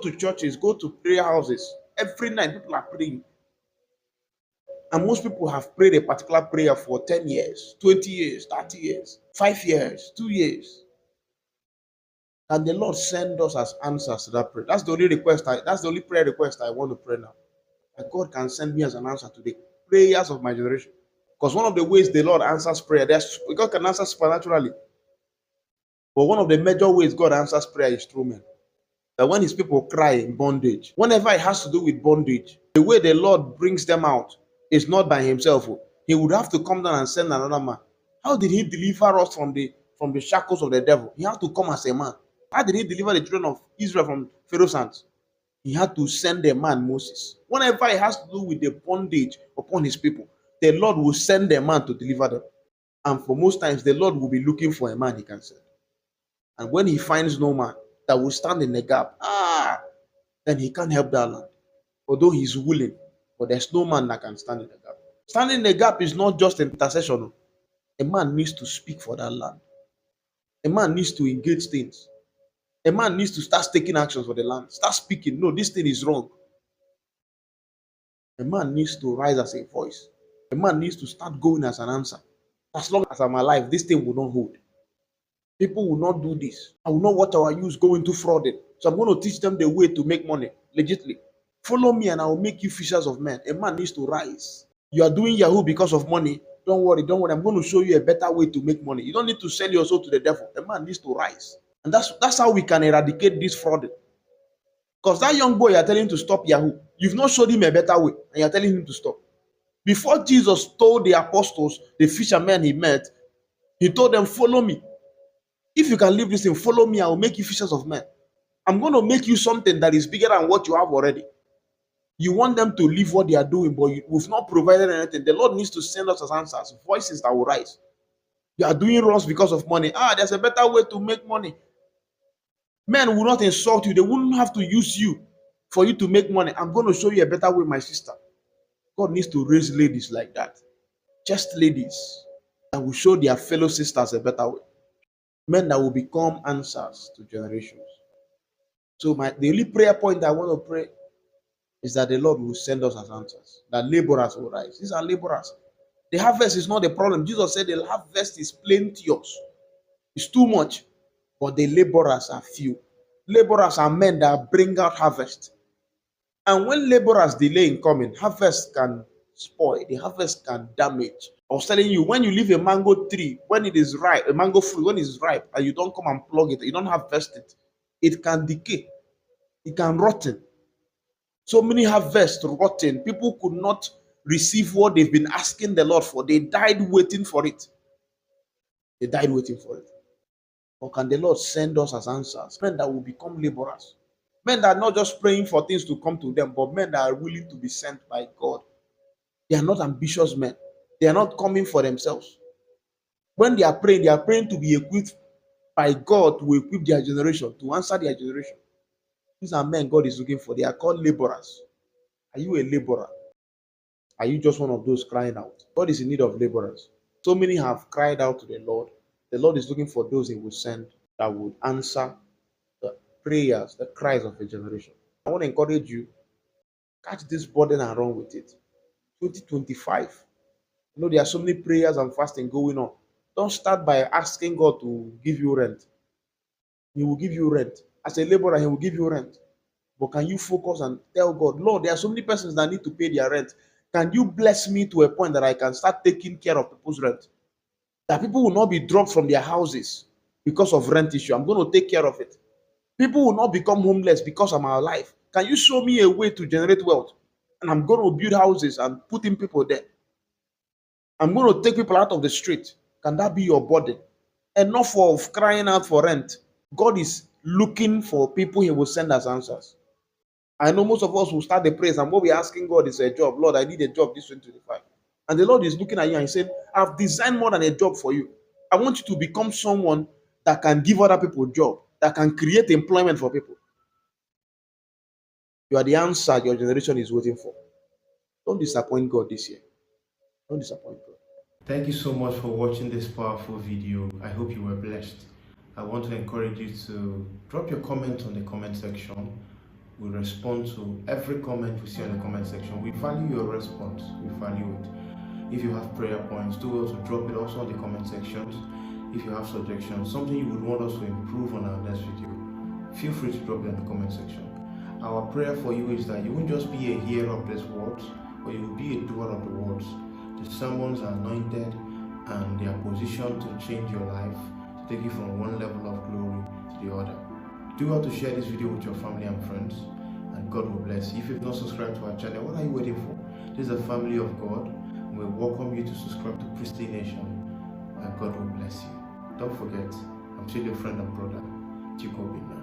to churches, go to prayer houses. Every night, people are praying. And most people have prayed a particular prayer for 10 years, 20 years, 30 years, 5 years, 2 years. And the Lord send us as answers to that prayer. That's the only prayer request I want to pray now. That God can send me as an answer to the prayers of my generation. Because one of the ways the Lord answers prayer, God can answer supernaturally. But one of the major ways God answers prayer is through men. That when his people cry in bondage, whenever it has to do with bondage, the way the Lord brings them out is not by himself. He would have to come down and send another man. How did he deliver us from the shackles of the devil? He had to come as a man. How did he deliver the children of Israel from Pharaoh's hands? He had to send a man, Moses. Whenever it has to do with the bondage upon his people, the Lord will send a man to deliver them. And for most times, the Lord will be looking for a man he can send. And when he finds no man that will stand in the gap, then he can't help that land. Although he's willing, but there's no man that can stand in the gap. Standing in the gap is not just intercession. A man needs to speak for that land. A man needs to engage things. A man needs to start taking actions for the land. Start speaking. No, this thing is wrong. A man needs to rise as a voice. A man needs to start going as an answer. As long as I'm alive, this thing will not hold. People will not do this. I will not watch our youth go into frauding. So I'm going to teach them the way to make money legitimately. Follow me and I will make you fishers of men. A man needs to rise. You are doing Yahoo because of money. Don't worry, don't worry. I'm going to show you a better way to make money. You don't need to sell your soul to the devil. A man needs to rise. And that's how we can eradicate this fraud. Because that young boy you're telling him to stop Yahoo, you've not showed him a better way, and you're telling him to stop. Before Jesus told the apostles, the fishermen he met, he told them, follow me. If you can leave this thing, follow me, I will make you fishers of men. I'm going to make you something that is bigger than what you have already. You want them to leave what they are doing, but we've not provided anything. The Lord needs to send us as answers, voices that will rise. You are doing wrongs because of money. There's a better way to make money. Men will not insult you. They wouldn't have to use you for you to make money. I'm going to show you a better way, my sister. God needs to raise ladies like that. Just ladies that will show their fellow sisters a better way. Men that will become answers to generations. So the only prayer point I want to pray is that the Lord will send us as answers. That laborers will rise. These are laborers. The harvest is not the problem. Jesus said the harvest is plenteous. It's too much. But the laborers are few. Laborers are men that bring out harvest. And when laborers delay in coming, harvest can spoil. The harvest can damage. I was telling you, when you leave a mango tree, when it is ripe, a mango fruit, when it's ripe, and you don't come and plug it, you don't harvest it, it can decay. It can rotten. So many harvests rotten. People could not receive what they've been asking the Lord for. They died waiting for it. They died waiting for it. Or can the Lord send us as answers? Men that will become laborers. Men that are not just praying for things to come to them, but men that are willing to be sent by God. They are not ambitious men. They are not coming for themselves. When they are praying to be equipped by God to equip their generation, to answer their generation. These are men God is looking for. They are called laborers. Are you a laborer? Are you just one of those crying out? God is in need of laborers. So many have cried out to the Lord. The Lord is looking for those he will send that would answer the prayers, the cries of a generation. I want to encourage you, catch this burden and run with it. 2025. There are so many prayers and fasting going on. Don't start by asking God to give you rent. He will give you rent. As a laborer, he will give you rent. But can you focus and tell God, Lord, there are so many persons that need to pay their rent. Can you bless me to a point that I can start taking care of people's rent? That people will not be dropped from their houses because of rent issue. I'm going to take care of it. People will not become homeless because I'm alive. Can you show me a way to generate wealth? And I'm going to build houses and put in people there. I'm going to take people out of the street. Can that be your burden? Enough of crying out for rent. God is looking for people he will send as answers. I know most of us will start the praise, and what we're asking God is a job. Lord, I need a job this 2025. And the Lord is looking at you and saying, I've designed more than a job for you. I want you to become someone that can give other people a job, that can create employment for people. You are the answer your generation is waiting for. Don't disappoint God this year. Don't disappoint God. Thank you so much for watching this powerful video. I hope you were blessed. I want to encourage you to drop your comment on the comment section. We respond to every comment we see in the comment section. We value your response. We value it. If you have prayer points, do well to drop it also in the comment sections. If you have suggestions, something you would want us to improve on our next video, feel free to drop it in the comment section. Our prayer for you is that you won't just be a hearer of these words, but you will be a doer of the words. The sermons are anointed and they are positioned to change your life, to take you from one level of glory to the other. Do well to share this video with your family and friends, and God will bless you. If you've not subscribed to our channel, what are you waiting for? This is a family of God, and we welcome you to subscribe to Priestly Nation, and God will bless you. Don't forget, I'm still your friend and brother, Duke Obinna.